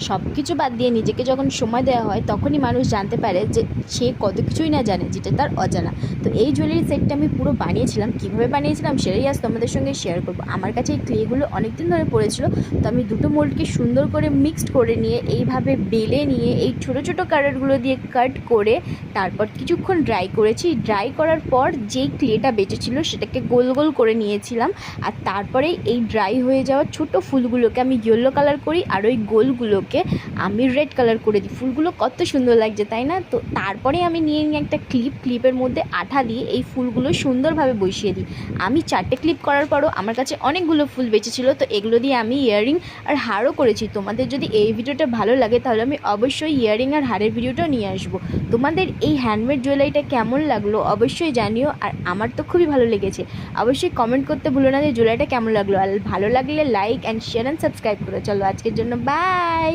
সব কিছু বাদ দিয়ে নিজেকে যখন সময় দেওয়া হয় তখনই মানুষ জানতে পারে যে সে কত কিছুই না জানে যেটা তার অজানা। তো এই জুয়েলারি সেটটা আমি পুরো বানিয়েছিলাম, কীভাবে বানিয়েছিলাম সেটাই আজ তোমাদের সঙ্গে শেয়ার করবো। আমার কাছে এই ক্লেগুলো অনেক দিন ধরে পড়েছিল, তো আমি দুটো মোল্ডকে সুন্দর করে মিক্সড করে নিয়ে এইভাবে বেলে নিয়ে এই ছোটো ছোটো কালারগুলো দিয়ে কাট করে তারপর কিছুক্ষণ ড্রাই করেছি। ড্রাই করার পর যেই ক্লেটা বেঁচেছিলো সেটাকে গোল গোল করে নিয়েছিলাম, আর তারপরে এই ড্রাই হয়ে যাওয়া ছোটো ফুলগুলোকে আমি ইয়েলো কালার করি আর ওই গোলগুলোকে আমি রেড কালার করে দিই। ফুলগুলো কত সুন্দর লাগছে তাই না? তো তারপরে আমি নিয়ে নিই একটা ক্লিপের মধ্যে আঠা দিয়ে এই ফুলগুলো সুন্দরভাবে বসিয়ে দিই। আমি 4টে ক্লিপ করার পরও আমার কাছে অনেকগুলো ফুল বেঁচেছিলো, তো এগুলো দিয়ে আমি ইয়াররিং আর হারও করেছি। তোমাদের যদি এই ভিডিওটা ভালো লাগে তাহলে আমি অবশ্যই ইয়াররিং আর হারের ভিডিওটাও নিয়ে আসবো। তোমাদের এই হ্যান্ডমেড জুয়েলারিটা কেমন লাগলো অবশ্যই জানিও, আর আমার তো খুবই ভালো লেগেছে। অবশ্যই কমেন্ট করতে ভুলো না যে জুয়েলারিটা কেমন লাগলো, আর ভালো লাগলে like and share and subscribe করে চলো আজকের জন্য বাই।